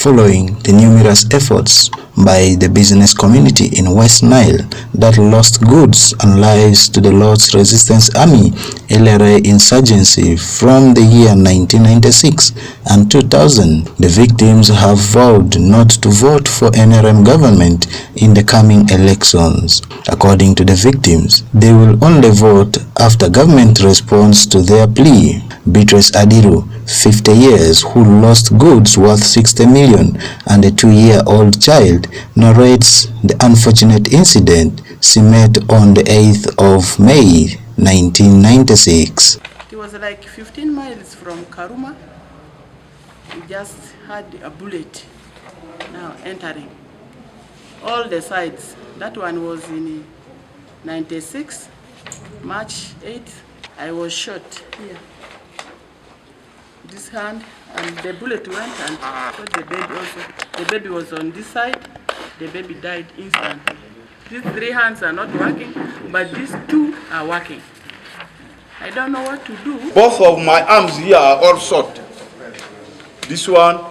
following the numerous efforts by the business community in West Nile that lost goods and lives to the Lord's Resistance Army LRA insurgency from the year 1996 and 2000. The victims have vowed not to vote for NRM government in the coming elections. According to the victims, they will only vote after government responds to their plea. Beatrice Adiru, 50 years, who lost goods worth 60 million and a 2-year-old child, narrates the unfortunate incident she met on the 8th of May 1996. It was like 15 miles from Karuma. We just had a bullet now entering all the sides. That one was in 96, March 8th. I was shot here. This hand, and the bullet went and got the baby also. The baby was on this side. The baby died instantly. These 3 hands are not working, but these 2 are working. I don't know what to do. Both of my arms here are all shot. This one,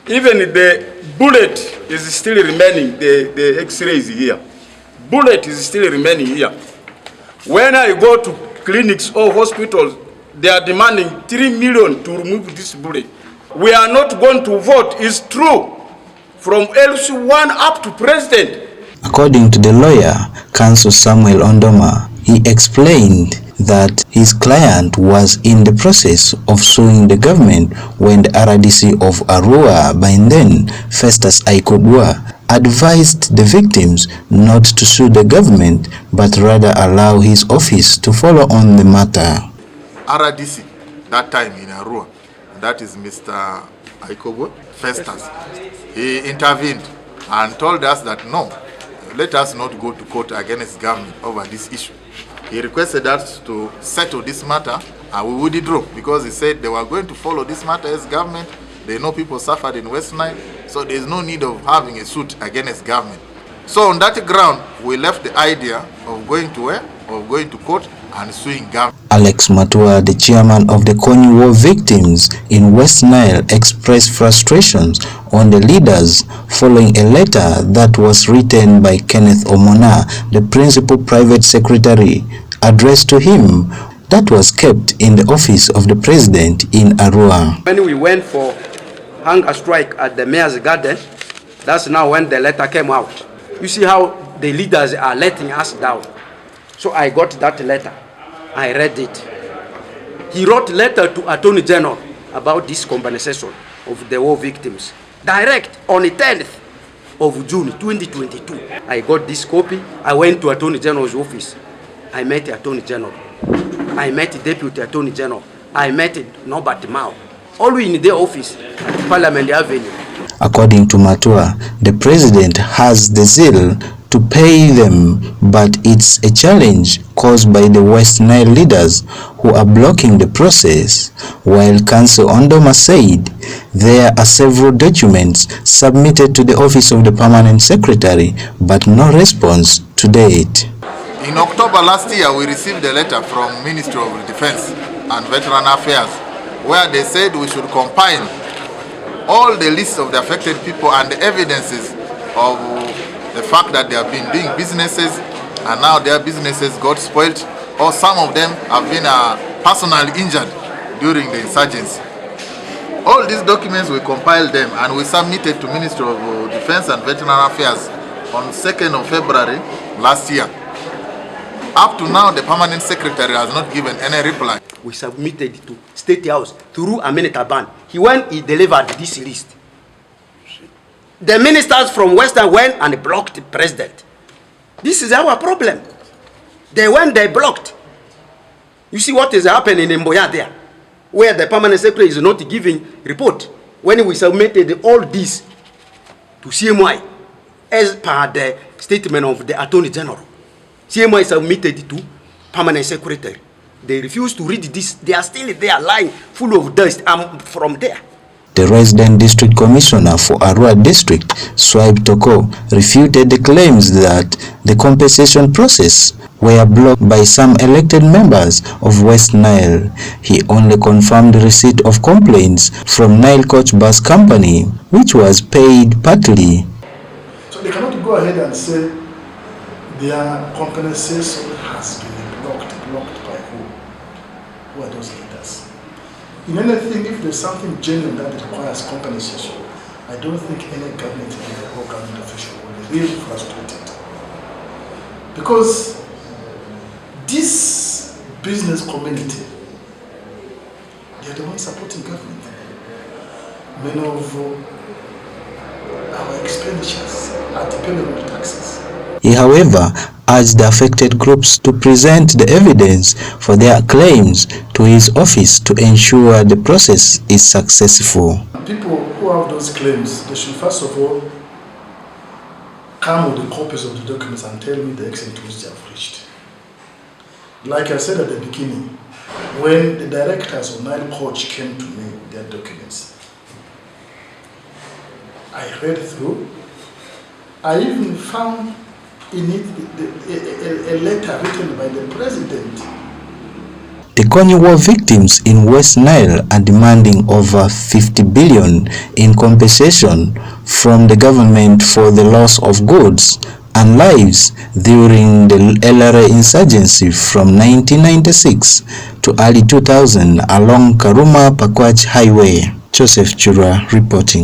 even the bullet is still remaining, the x-ray is here. Bullet is still remaining here. When I go to clinics or hospitals, they are demanding 3 million to remove this bullet. We are not going to vote, it's true, from LC1 up to president. According to the lawyer, Counsel Samuel Ondoma, he explained that his client was in the process of suing the government when the RDC of Arua, by then Festus Aikodua, advised the victims not to sue the government but rather allow his office to follow on the matter. RDC, that time in Arua, that is Mr. Aikobo Festus, he intervened and told us that no, let us not go to court against government over this issue. He requested us to settle this matter and we would withdraw because he said they were going to follow this matter as government. They know people suffered in West Nile, so there is no need of having a suit against government. So on that ground, we left the idea of going to where? Of going to court and suing government. Alex Matua, the chairman of the Kony war victims in West Nile, expressed frustrations on the leaders following a letter that was written by Kenneth Omona, the principal private secretary, addressed to him that was kept in the office of the president in Arua. When we went for hunger strike at the mayor's garden, that's now when the letter came out. You see how the leaders are letting us down. So I got that letter. I read it. He wrote a letter to Attorney General about this compensation of the war victims. Direct on the 10th of June 2022. I got this copy. I went to Attorney General's office. I met the Attorney General. I met the Deputy Attorney General. I met Norbert Mao. All in their office at Parliament Avenue. According to Matua, the president has the zeal to pay them, but it's a challenge caused by the West Nile leaders who are blocking the process. While Counsel Ondoma said there are several documents submitted to the office of the permanent secretary, but no response to date. In October last year, we received a letter from Ministry of Defense and Veteran Affairs where they said we should compile all the lists of the affected people and the evidences of the fact that they have been doing businesses and now their businesses got spoiled, or some of them have been personally injured during the insurgency. All these documents, we compiled them and we submitted to Ministry of Defense and Veteran Affairs on 2nd of February last year. Up to now, the permanent secretary has not given any reply. We submitted to State House through Aminata Ban. He delivered this list. The ministers from Western went and blocked the president. This is our problem. They blocked. You see what is happening in Mboya there, where the permanent secretary is not giving report. When we submitted all this to CMY, as per the statement of the Attorney General, CMY submitted to permanent secretary. They refused to read this. They are still there lying full of dust. I'm from there. The resident district commissioner for Arua district, Swipe Toko, refuted the claims that the compensation process were blocked by some elected members of West Nile. He only confirmed receipt of complaints from Nile Coach Bus Company, which was paid partly. So they cannot go ahead and say their compensation has been blocked by who? Who are those leaders? In anything, if there's something genuine that requires compensation, I don't think any government or government official will be really frustrated. Because this business community, they are the ones supporting government. Many of our expenditures are dependent on taxes. He, however, urged the affected groups to present the evidence for their claims to his office to ensure the process is successful. People who have those claims, they should first of all come with the copies of the documents and tell me the extent to which they have reached. Like I said at the beginning, when the directors of Nile Coach came to me with their documents, I read through. I even found in it a letter written by the president. The Kony war victims in West Nile are demanding over 50 billion in compensation from the government for the loss of goods and lives during the LRA insurgency from 1996 to early 2000 along Karuma-Pakwach Highway. Joseph Chura reporting.